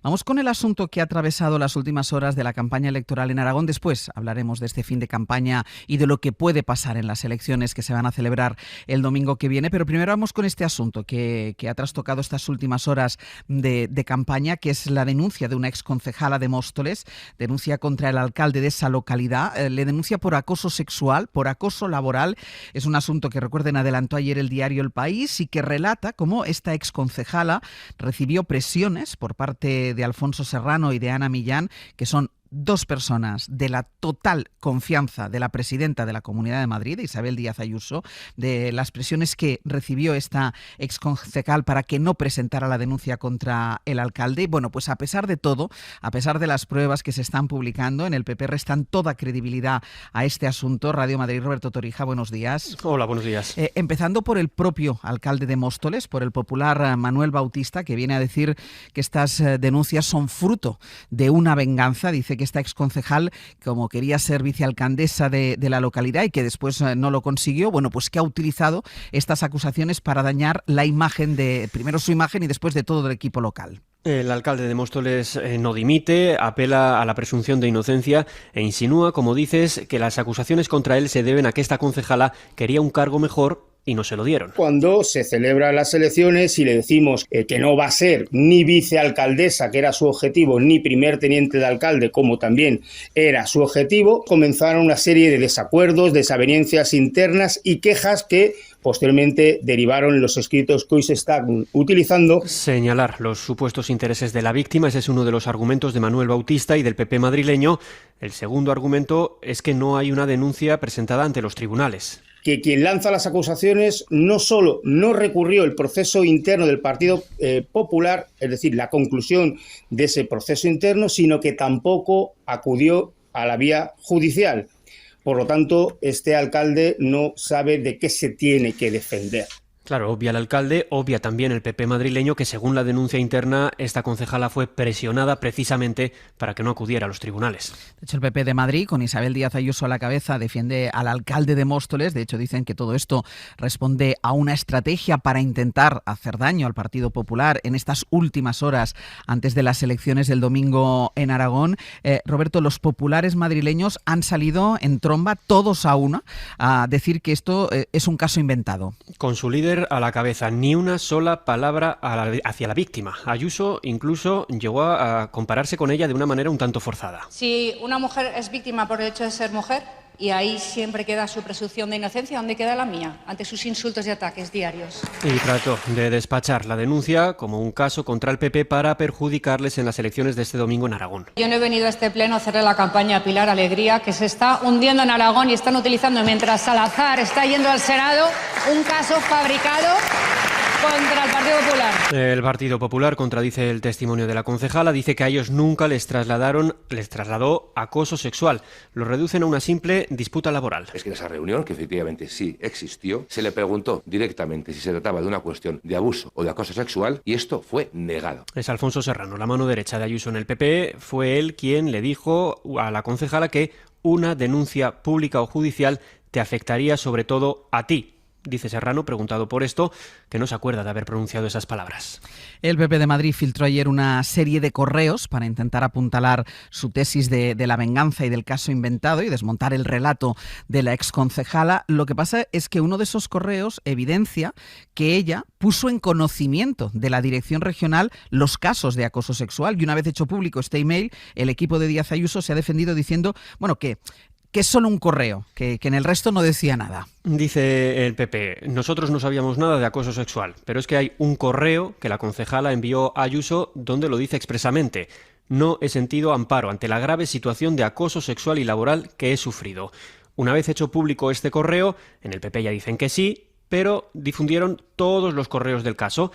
Vamos con el asunto que ha atravesado las últimas horas de la campaña electoral en Aragón. Después hablaremos de este fin de campaña y de lo que puede pasar en las elecciones que se van a celebrar el domingo que viene. Pero primero vamos con este asunto que ha trastocado estas últimas horas de campaña, que es la denuncia de una exconcejala de Móstoles, denuncia contra el alcalde de esa localidad, le denuncia por acoso sexual, por acoso laboral. Es un asunto que, recuerden, adelantó ayer el diario El País y que relata cómo esta exconcejala recibió presiones por parte de Alfonso Serrano y de Ana Millán, que son dos personas de la total confianza de la presidenta de la Comunidad de Madrid, Isabel Díaz Ayuso, de las presiones que recibió esta exconcejal para que no presentara la denuncia contra el alcalde. Y bueno, pues a pesar de todo, a pesar de las pruebas que se están publicando, en el PP restan toda credibilidad a este asunto. Radio Madrid, Roberto Torija, buenos días. Hola, buenos días. Empezando por el propio alcalde de Móstoles, por el popular Manuel Bautista, que viene a decir que estas denuncias son fruto de una venganza. Dice que esta exconcejal, como quería ser vicealcaldesa de la localidad y que después no lo consiguió, bueno, pues que ha utilizado estas acusaciones para dañar la imagen primero su imagen y después de todo el equipo local. El alcalde de Móstoles no dimite, apela a la presunción de inocencia e insinúa, como dices, que las acusaciones contra él se deben a que esta concejala quería un cargo mejor y no se lo dieron. Cuando se celebran las elecciones y le decimos que no va a ser ni vicealcaldesa, que era su objetivo, ni primer teniente de alcalde, como también era su objetivo, comenzaron una serie de desacuerdos, desavenencias internas y quejas que posteriormente derivaron en los escritos que hoy se están utilizando. Señalar los supuestos intereses de la víctima, ese es uno de los argumentos de Manuel Bautista y del PP madrileño. El segundo argumento es que no hay una denuncia presentada ante los tribunales. Que quien lanza las acusaciones no solo no recurrió el proceso interno del Partido Popular, es decir, la conclusión de ese proceso interno, sino que tampoco acudió a la vía judicial. Por lo tanto, este alcalde no sabe de qué se tiene que defender. Claro, obvia el alcalde, obvia también el PP madrileño, que según la denuncia interna, esta concejala fue presionada precisamente para que no acudiera a los tribunales. De hecho, el PP de Madrid, con Isabel Díaz Ayuso a la cabeza, defiende al alcalde de Móstoles. De hecho, dicen que todo esto responde a una estrategia para intentar hacer daño al Partido Popular en estas últimas horas antes de las elecciones del domingo en Aragón. Roberto, los populares madrileños han salido en tromba, todos a una, a decir que esto es un caso inventado. Con su líder a la cabeza, ni una sola palabra hacia la víctima. Ayuso incluso llegó a compararse con ella de una manera un tanto forzada. Si una mujer es víctima por el hecho de ser mujer, y ahí siempre queda su presunción de inocencia, ¿dónde queda la mía? Ante sus insultos y ataques diarios. Y trató de despachar la denuncia como un caso contra el PP para perjudicarles en las elecciones de este domingo en Aragón. Yo no he venido a este pleno a hacerle la campaña a Pilar Alegría, que se está hundiendo en Aragón y están utilizando, mientras Salazar está yendo al Senado, un caso fabricado contra el Partido Popular. El Partido Popular contradice el testimonio de la concejala, dice que a ellos nunca les trasladó acoso sexual. Lo reducen a una simple disputa laboral. Es que en esa reunión, que efectivamente sí existió, se le preguntó directamente si se trataba de una cuestión de abuso o de acoso sexual y esto fue negado. Es Alfonso Serrano, la mano derecha de Ayuso en el PP, fue él quien le dijo a la concejala que una denuncia pública o judicial te afectaría sobre todo a ti. Dice Serrano, preguntado por esto, que no se acuerda de haber pronunciado esas palabras. El PP de Madrid filtró ayer una serie de correos para intentar apuntalar su tesis de la venganza y del caso inventado y desmontar el relato de la exconcejala. Lo que pasa es que uno de esos correos evidencia que ella puso en conocimiento de la dirección regional los casos de acoso sexual y una vez hecho público este email, el equipo de Díaz Ayuso se ha defendido diciendo, bueno, que es solo un correo, que en el resto no decía nada. Dice el PP, nosotros no sabíamos nada de acoso sexual, pero es que hay un correo que la concejala envió a Ayuso donde lo dice expresamente. No he sentido amparo ante la grave situación de acoso sexual y laboral que he sufrido. Una vez hecho público este correo, en el PP ya dicen que sí, pero difundieron todos los correos del caso.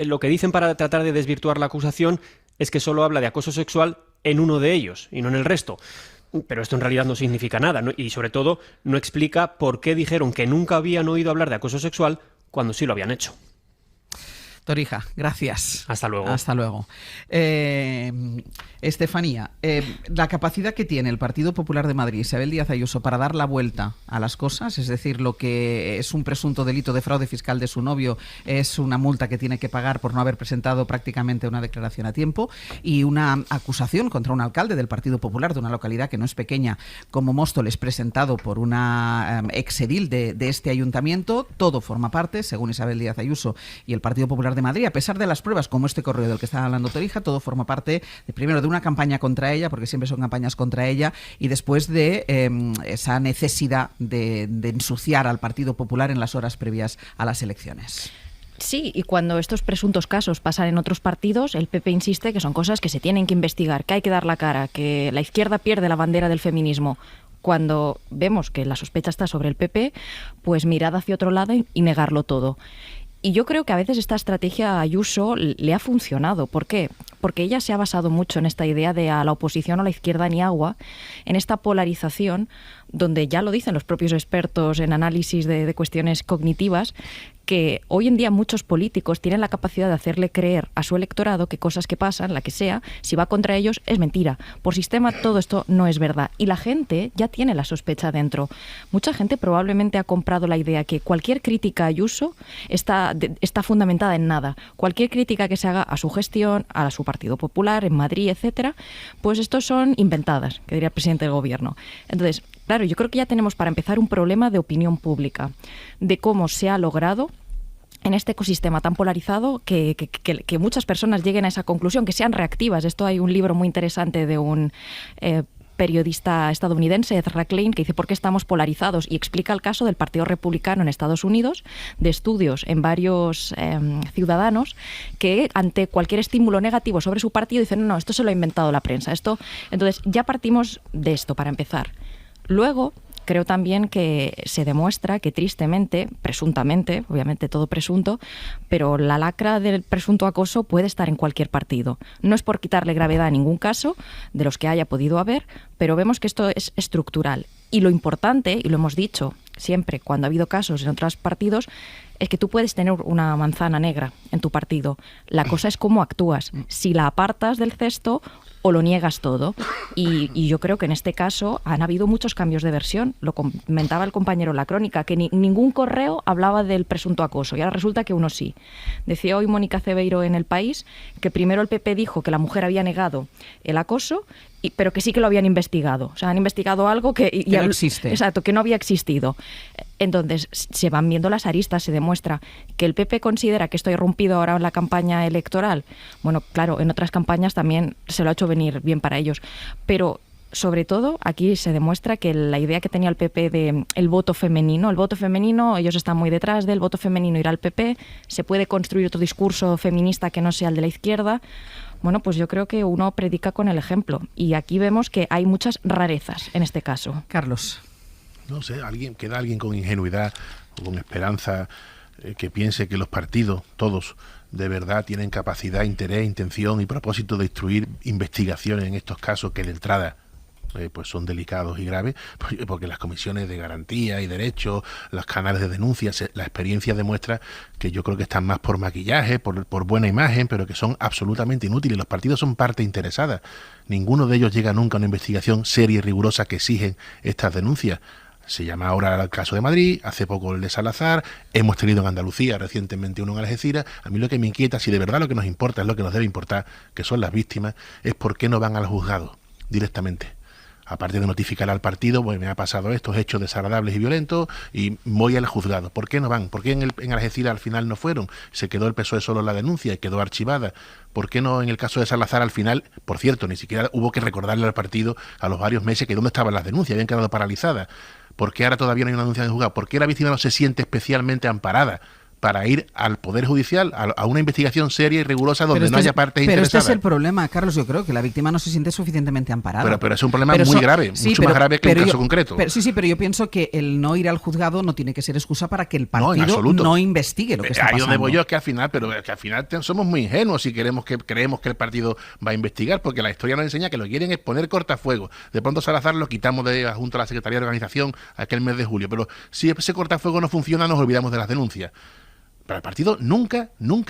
Lo que dicen para tratar de desvirtuar la acusación es que solo habla de acoso sexual en uno de ellos y no en el resto. Pero esto en realidad no significa nada, ¿no? Y sobre todo no explica por qué dijeron que nunca habían oído hablar de acoso sexual cuando sí lo habían hecho. Torija, gracias. Hasta luego. Hasta luego. Estefanía, la capacidad que tiene el Partido Popular de Madrid, Isabel Díaz Ayuso, para dar la vuelta a las cosas, es decir, lo que es un presunto delito de fraude fiscal de su novio es una multa que tiene que pagar por no haber presentado prácticamente una declaración a tiempo, y una acusación contra un alcalde del Partido Popular de una localidad que no es pequeña como Móstoles, presentado por una exedil de este ayuntamiento. Todo forma parte, según Isabel Díaz Ayuso y el Partido Popular de Madrid, a pesar de las pruebas como este correo del que estaba hablando Torija, todo forma parte primero de una campaña contra ella, porque siempre son campañas contra ella, y después de esa necesidad de ensuciar al Partido Popular en las horas previas a las elecciones. Sí, y cuando estos presuntos casos pasan en otros partidos, el PP insiste que son cosas que se tienen que investigar, que hay que dar la cara, que la izquierda pierde la bandera del feminismo. Cuando vemos que la sospecha está sobre el PP, pues mirad hacia otro lado y negarlo todo. Y yo creo que a veces esta estrategia a Ayuso le ha funcionado. ¿Por qué? Porque ella se ha basado mucho en esta idea de a la oposición o a la izquierda ni agua, en esta polarización donde ya lo dicen los propios expertos en análisis de cuestiones cognitivas, que hoy en día muchos políticos tienen la capacidad de hacerle creer a su electorado que cosas que pasan, la que sea, si va contra ellos es mentira. Por sistema todo esto no es verdad. Y la gente ya tiene la sospecha dentro. Mucha gente probablemente ha comprado la idea que cualquier crítica a Ayuso está fundamentada en nada. Cualquier crítica que se haga a su gestión, a su Partido Popular, en Madrid, etcétera, pues estos son inventadas, que diría el presidente del gobierno. Entonces, claro, yo creo que ya tenemos para empezar un problema de opinión pública, de cómo se ha logrado en este ecosistema tan polarizado que muchas personas lleguen a esa conclusión, que sean reactivas. Esto hay un libro muy interesante de un periodista estadounidense, Ezra Klein, que dice ¿por qué estamos polarizados? Y explica el caso del Partido Republicano en Estados Unidos, de estudios en varios ciudadanos que ante cualquier estímulo negativo sobre su partido dicen no, esto se lo ha inventado la prensa. Entonces ya partimos de esto para empezar. Luego, creo también que se demuestra que tristemente, presuntamente, obviamente todo presunto, pero la lacra del presunto acoso puede estar en cualquier partido. No es por quitarle gravedad a ningún caso de los que haya podido haber, pero vemos que esto es estructural. Y lo importante, y lo hemos dicho siempre cuando ha habido casos en otros partidos, es que tú puedes tener una manzana negra en tu partido. La cosa es cómo actúas. Si la apartas del cesto o lo niegas todo. Y yo creo que en este caso han habido muchos cambios de versión. Lo comentaba el compañero en la crónica, que ningún correo hablaba del presunto acoso y ahora resulta que uno sí. Decía hoy Mónica Cebeiro en El País que primero el PP dijo que la mujer había negado el acoso, pero que sí que lo habían investigado. O sea, han investigado algo que no existe. Exacto, que no había existido. Entonces, se van viendo las aristas, se demuestra que el PP considera que esto ha irrumpido ahora en la campaña electoral. Bueno, claro, en otras campañas también se lo ha hecho venir bien para ellos. Pero, sobre todo, aquí se demuestra que la idea que tenía el PP de el voto femenino, ellos están muy detrás del voto femenino, irá al PP, se puede construir otro discurso feminista que no sea el de la izquierda. Bueno, pues yo creo que uno predica con el ejemplo. Y aquí vemos que hay muchas rarezas en este caso. Carlos. No sé, queda alguien con ingenuidad o con esperanza que piense que los partidos, todos, de verdad tienen capacidad, interés, intención y propósito de instruir investigaciones en estos casos que de entrada pues son delicados y graves, porque las comisiones de garantía y derechos, los canales de denuncias, la experiencia demuestra que yo creo que están más por maquillaje, por buena imagen, pero que son absolutamente inútiles. Los partidos son parte interesada. Ninguno de ellos llega nunca a una investigación seria y rigurosa que exigen estas denuncias. Se llama ahora el caso de Madrid, hace poco el de Salazar, hemos tenido en Andalucía recientemente uno en Algeciras. A mí lo que me inquieta, si de verdad lo que nos importa es lo que nos debe importar, que son las víctimas, es por qué no van al juzgado directamente. Aparte de notificar al partido, pues me ha pasado estos hechos desagradables y violentos y voy al juzgado. ¿Por qué no van? ¿Por qué en Algeciras al final no fueron? Se quedó el PSOE solo en la denuncia y quedó archivada. ¿Por qué no en el caso de Salazar al final? Por cierto, ni siquiera hubo que recordarle al partido a los varios meses que dónde estaban las denuncias, habían quedado paralizadas. ¿Por qué ahora todavía no hay una denuncia en el juzgado? ¿Por qué la víctima no se siente especialmente amparada para ir al Poder Judicial a una investigación seria y rigurosa donde no haya partes interesadas? Pero este es el problema, Carlos. Yo creo que la víctima no se siente suficientemente amparada. Pero es un problema muy grave, mucho más grave que un caso concreto. Pero yo pienso que el no ir al juzgado no tiene que ser excusa para que el partido no investigue lo que está pasando. Ahí donde voy yo es que al final somos muy ingenuos si creemos que el partido va a investigar, porque la historia nos enseña que lo que quieren es poner cortafuegos. De pronto Salazar lo quitamos junto a la Secretaría de Organización aquel mes de julio, pero si ese cortafuego no funciona nos olvidamos de las denuncias. Pero el partido nunca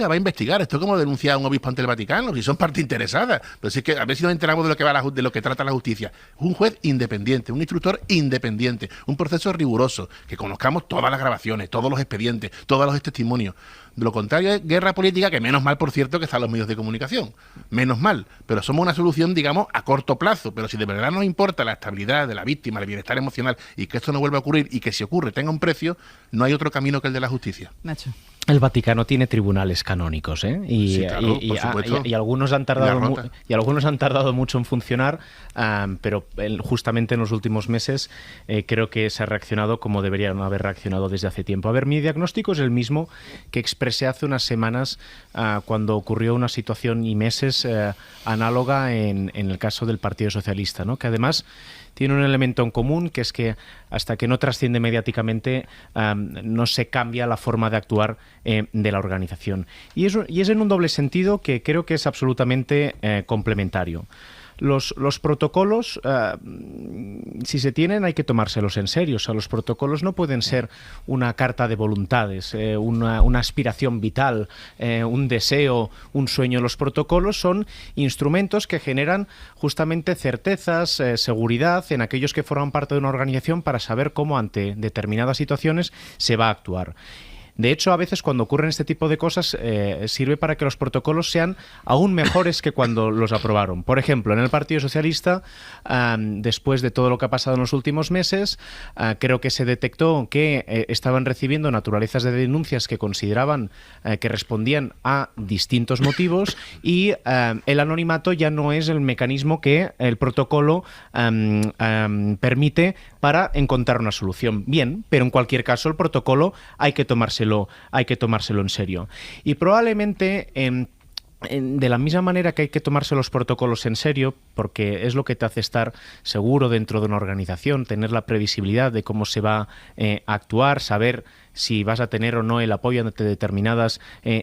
va a investigar. Esto es como denunciar a un obispo ante el Vaticano, si son parte interesada. Pero si es que a ver si nos enteramos de lo que de lo que trata la justicia. Un juez independiente, un instructor independiente, un proceso riguroso, que conozcamos todas las grabaciones, todos los expedientes, todos los testimonios. De lo contrario es guerra política, que menos mal, por cierto, que están los medios de comunicación. Menos mal. Pero somos una solución, digamos, a corto plazo. Pero si de verdad nos importa la estabilidad de la víctima, el bienestar emocional, y que esto no vuelva a ocurrir, y que si ocurre tenga un precio, no hay otro camino que el de la justicia. Nacho. El Vaticano tiene tribunales canónicos, ¿eh? Sí, claro, por supuesto. Y algunos han tardado mucho en funcionar, pero justamente en los últimos meses creo que se ha reaccionado como deberían haber reaccionado desde hace tiempo. A ver, mi diagnóstico es el mismo que expresé hace unas semanas cuando ocurrió una situación y meses análoga en el caso del Partido Socialista, ¿no? Que además tiene un elemento en común, que es que hasta que no trasciende mediáticamente no se cambia la forma de actuar de la organización. Y es en un doble sentido que creo que es absolutamente complementario. Los protocolos, si se tienen, hay que tomárselos en serio. O sea, los protocolos no pueden ser una carta de voluntades, una aspiración vital, un deseo, un sueño. Los protocolos son instrumentos que generan justamente certezas, seguridad en aquellos que forman parte de una organización para saber cómo ante determinadas situaciones se va a actuar. De hecho, a veces cuando ocurren este tipo de cosas sirve para que los protocolos sean aún mejores que cuando los aprobaron. Por ejemplo, en el Partido Socialista, después de todo lo que ha pasado en los últimos meses, creo que se detectó que estaban recibiendo naturalezas de denuncias que consideraban que respondían a distintos motivos y el anonimato ya no es el mecanismo que el protocolo permite para encontrar una solución. Bien, pero en cualquier caso el protocolo hay que tomárselo en serio. Y probablemente de la misma manera que hay que tomarse los protocolos en serio, porque es lo que te hace estar seguro dentro de una organización, tener la previsibilidad de cómo se va a actuar, saber si vas a tener o no el apoyo ante determinadas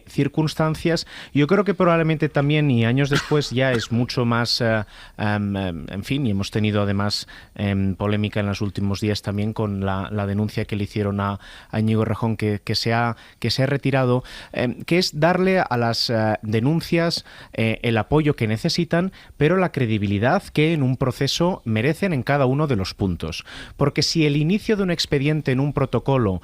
circunstancias. Yo creo que probablemente también, y años después, ya es mucho más, en fin, y hemos tenido además polémica en los últimos días también con la denuncia que le hicieron a Íñigo Errejón, que se ha retirado, que es darle a las denuncias el apoyo que necesitan, pero la credibilidad que en un proceso merecen en cada uno de los puntos. Porque si el inicio de un expediente en un protocolo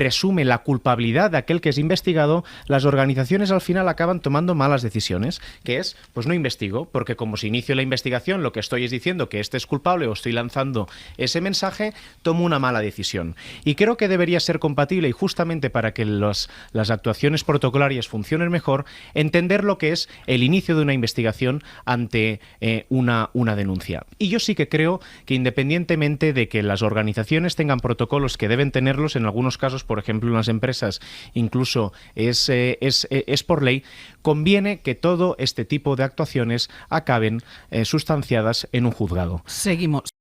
presume la culpabilidad de aquel que es investigado, las organizaciones al final acaban tomando malas decisiones, que es, pues no investigo, porque como si inicio la investigación lo que estoy es diciendo que este es culpable o estoy lanzando ese mensaje, tomo una mala decisión. Y creo que debería ser compatible, y justamente para que las actuaciones protocolarias funcionen mejor, entender lo que es el inicio de una investigación ante una denuncia. Y yo sí que creo que independientemente de que las organizaciones tengan protocolos, que deben tenerlos en algunos casos, por ejemplo en las empresas incluso es por ley, conviene que todo este tipo de actuaciones acaben sustanciadas en un juzgado. Seguimos